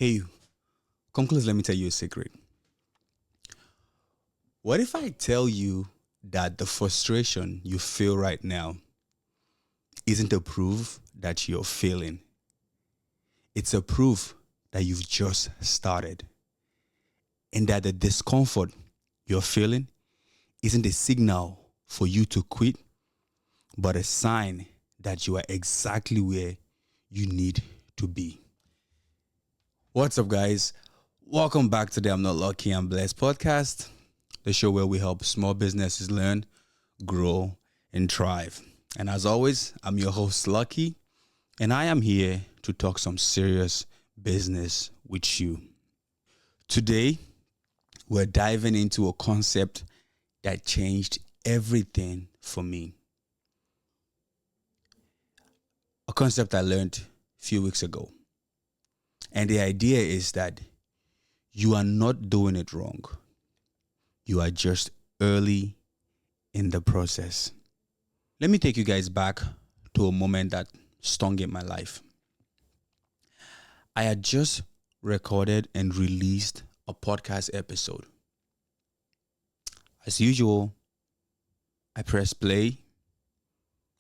Hey, come close, let me tell you a secret. What if I tell you that the frustration you feel right now isn't a proof that you're failing? It's a proof that you've just started. And that the discomfort you're feeling isn't a signal for you to quit, but a sign that you are exactly where you need to be. What's up, guys? Welcome back to the I'm Not Lucky, I'm Blessed podcast, the show where we help small businesses learn, grow, and thrive. And as always, I'm your host, Lucky, and I am here to talk some serious business with you. Today, we're diving into a concept that changed everything for me. A concept I learned a few weeks ago. And the idea is that you are not doing it wrong. You are just early in the process. Let me take you guys back to a moment that stung in my life. I had just recorded and released a podcast episode. As usual, I pressed play,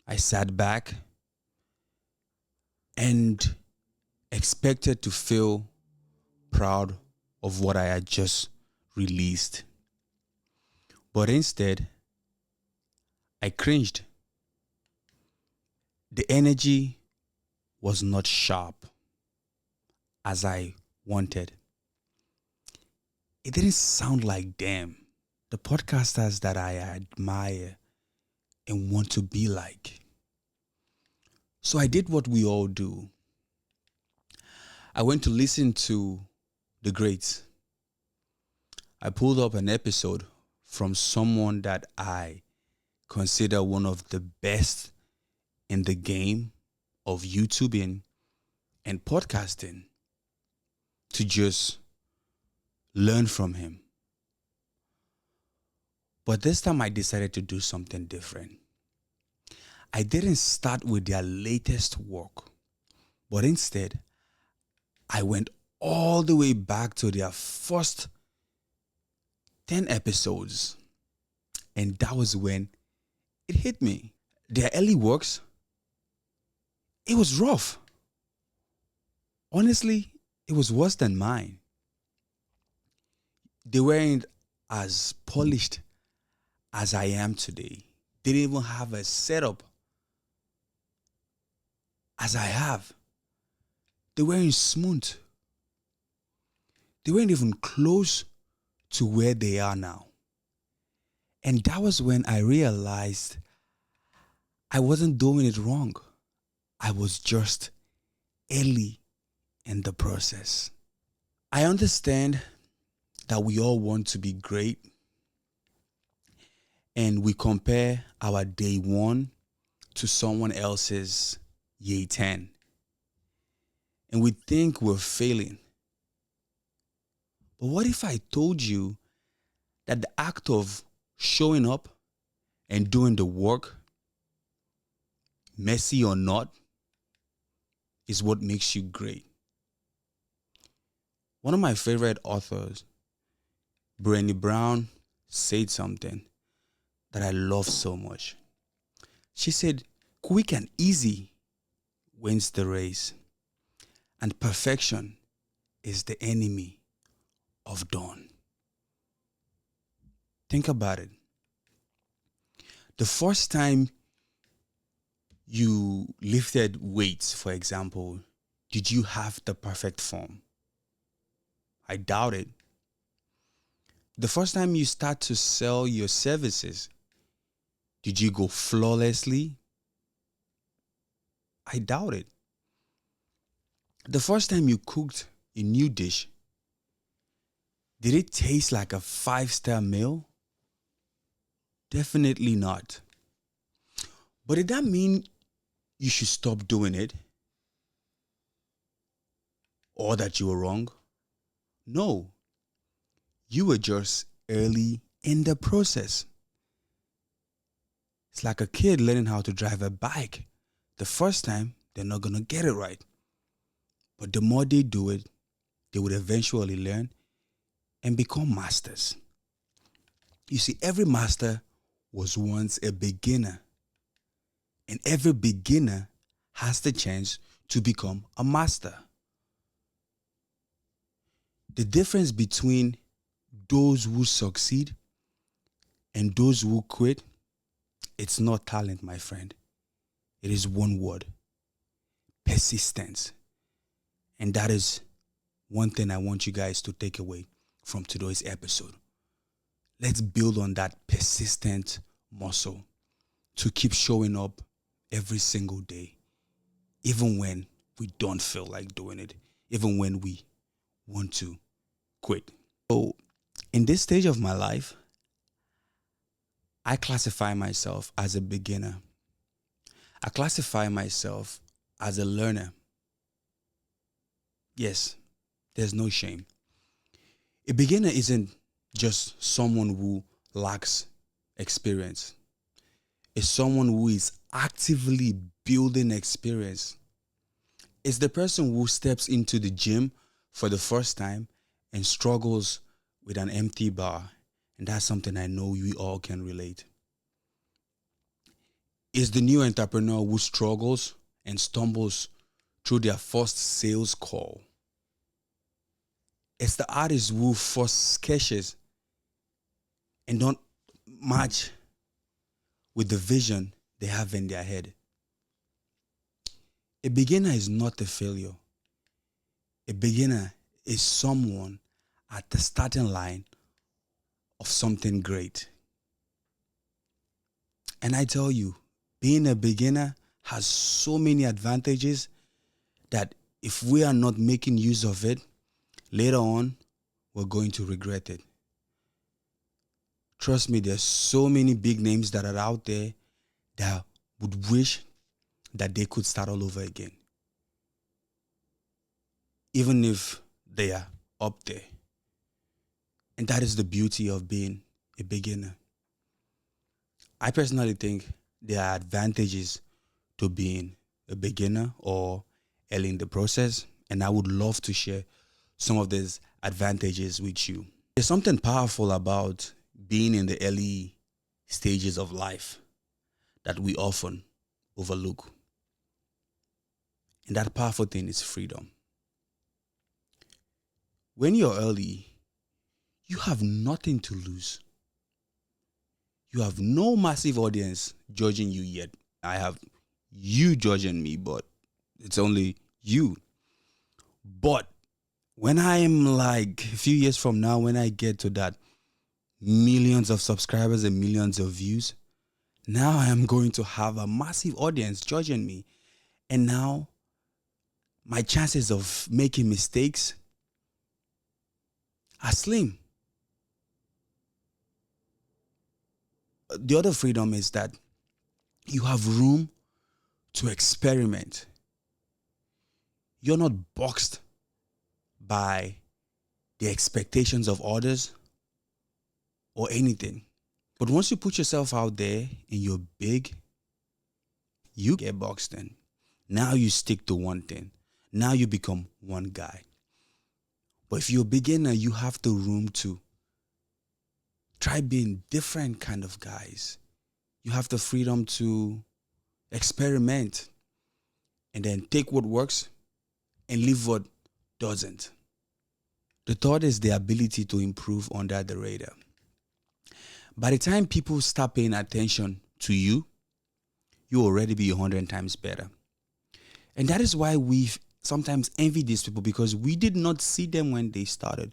I sat back, and expected to feel proud of what I had just released. But instead, I cringed. The energy was not sharp as I wanted. It didn't sound like them, the podcasters that I admire and want to be like. So I did what we all do. I went to listen to the greats. I pulled up an episode from someone that I consider one of the best in the game of YouTubing and podcasting to just learn from him. But this time I decided to do something different. I didn't start with their latest work, but instead I went all the way back to their first 10 episodes. And that was when it hit me. Their early works, it was rough. Honestly, it was worse than mine. They weren't as polished as I am today. They didn't even have a setup as I have. They weren't smooth. They weren't even close to where they are now. And that was when I realized I wasn't doing it wrong. I was just early in the process. I understand that we all want to be great, and we compare our day one to someone else's year 10. And we think we're failing. But what if I told you that the act of showing up and doing the work, messy or not, is what makes you great? One of my favorite authors, Brené Brown, said something that I love so much. She said, quick and easy wins the race, and perfection is the enemy of done. Think about it. The first time you lifted weights, for example, did you have the perfect form? I doubt it. The first time you start to sell your services, did you go flawlessly? I doubt it. The first time you cooked a new dish, did it taste like a 5-star meal? Definitely not. But did that mean you should stop doing it? Or that you were wrong? No. You were just early in the process. It's like a kid learning how to drive a bike. The first time, they're not going to get it right. But the more they do it, they would eventually learn and become masters. You see, every master was once a beginner, and every beginner has the chance to become a master. The difference between those who succeed and those who quit, it's not talent, my friend. It is one word: persistence. And that is one thing I want you guys to take away from today's episode. Let's build on that persistent muscle to keep showing up every single day, even when we don't feel like doing it, even when we want to quit. So, in this stage of my life, I classify myself as a beginner. I classify myself as a learner. Yes, there's no shame. A beginner isn't just someone who lacks experience. It's someone who is actively building experience. It's the person who steps into the gym for the first time and struggles with an empty bar. And that's something I know we all can relate. It's the new entrepreneur who struggles and stumbles through their first sales call. It's the artist who first sketches and don't match with the vision they have in their head. A beginner is not a failure. A beginner is someone at the starting line of something great. And I tell you, being a beginner has so many advantages that if we are not making use of it, later on, we're going to regret it. Trust me, there's so many big names that are out there that would wish that they could start all over again, even if they are up there. And that is the beauty of being a beginner. I personally think there are advantages to being a beginner or early in the process, and I would love to share some of these advantages with you. There's something powerful about being in the early stages of life that we often overlook. And that powerful thing is freedom. When you're early, you have nothing to lose. You have no massive audience judging you yet. I have you judging me, but it's only you. But when I am like a few years from now, when I get to that millions of subscribers and millions of views, now I am going to have a massive audience judging me. And now my chances of making mistakes are slim. The other freedom is that you have room to experiment. You're not boxed by the expectations of others or anything. But once you put yourself out there and you're big, you get boxed in. Now you stick to one thing. Now you become one guy. But if you're a beginner, you have the room to try being different kind of guys. You have the freedom to experiment and then take what works and leave what doesn't. The third is the ability to improve under the radar. By the time people start paying attention to you, you'll already be 100 times better. And that is why we sometimes envy these people, because we did not see them when they started.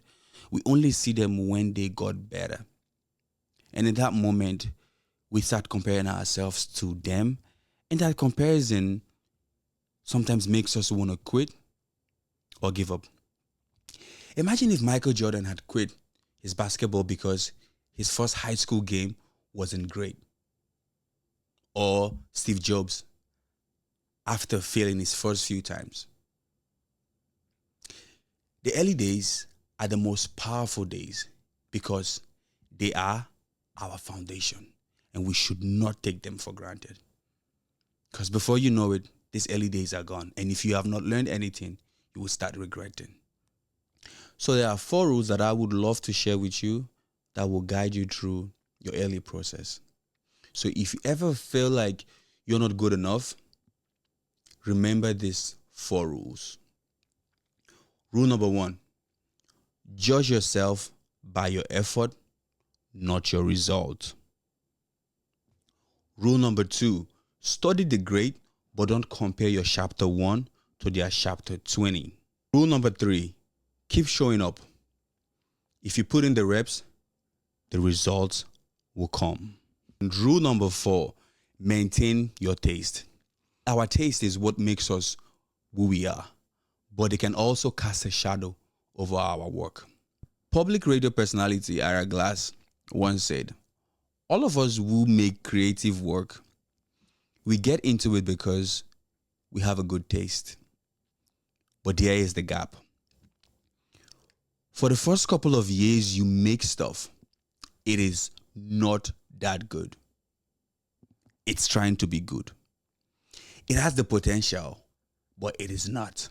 We only see them when they got better. And in that moment, we start comparing ourselves to them. And that comparison sometimes makes us want to quit or give up. Imagine if Michael Jordan had quit his basketball because his first high school game wasn't great. Or Steve Jobs after failing his first few times. The early days are the most powerful days because they are our foundation, and we should not take them for granted. Because before you know it, these early days are gone. And if you have not learned anything, you will start regretting. So there are 4 rules that I would love to share with you that will guide you through your early process. So if you ever feel like you're not good enough, remember these 4 rules. Rule number 1, judge yourself by your effort, not your result. Rule number 2, study the great, but don't compare your chapter 1 to their chapter 20. Rule number 3, keep showing up. If you put in the reps, the results will come. And rule number 4, maintain your taste. Our taste is what makes us who we are, but it can also cast a shadow over our work. Public radio personality Ira Glass once said, all of us who make creative work, we get into it because we have a good taste. But here is the gap. For the first couple of years you make stuff, it is not that good. It's trying to be good. It has the potential, but it is not.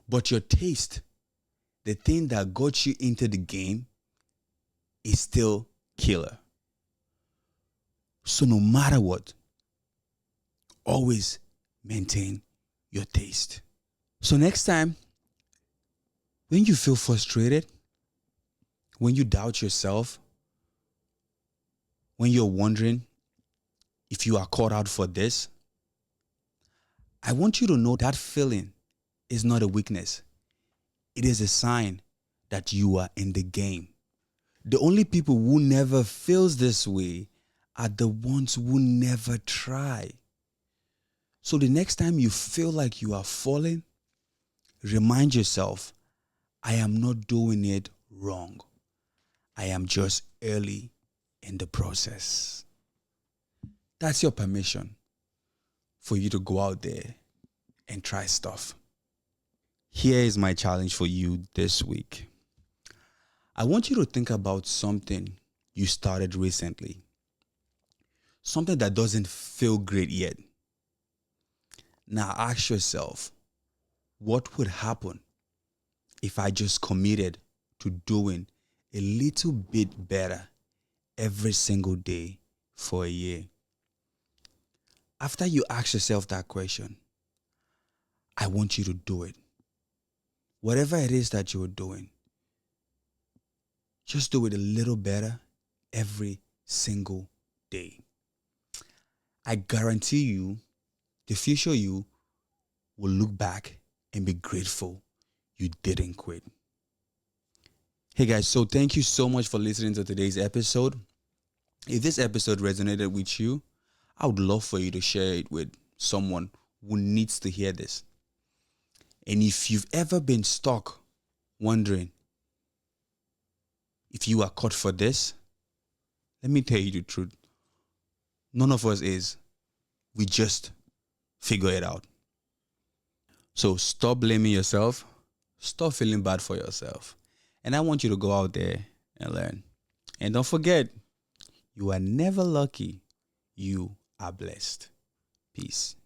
But your taste, the thing that got you into the game, is still killer. So no matter what, always maintain your taste. So next time, when you feel frustrated, when you doubt yourself, when you're wondering if you are called out for this, I want you to know that feeling is not a weakness. It is a sign that you are in the game. The only people who never feels this way are the ones who never try. So the next time you feel like you are falling, remind yourself, I am not doing it wrong. I am just early in the process. That's your permission for you to go out there and try stuff. Here is my challenge for you this week. I want you to think about something you started recently. Something that doesn't feel great yet. Now ask yourself, what would happen if I just committed to doing a little bit better every single day for a year? After you ask yourself that question, I want you to do it. Whatever it is that you're doing, just do it a little better every single day. I guarantee you, the future you will look back and be grateful you didn't quit. Hey guys, so thank you so much for listening to today's episode. If this episode resonated with you, I would love for you to share it with someone who needs to hear this. And if you've ever been stuck wondering if you are caught for this, let me tell you the truth. None of us is. We just figure it out. So stop blaming yourself. Stop feeling bad for yourself. And I want you to go out there and learn. And don't forget, you are never lucky. You are blessed. Peace.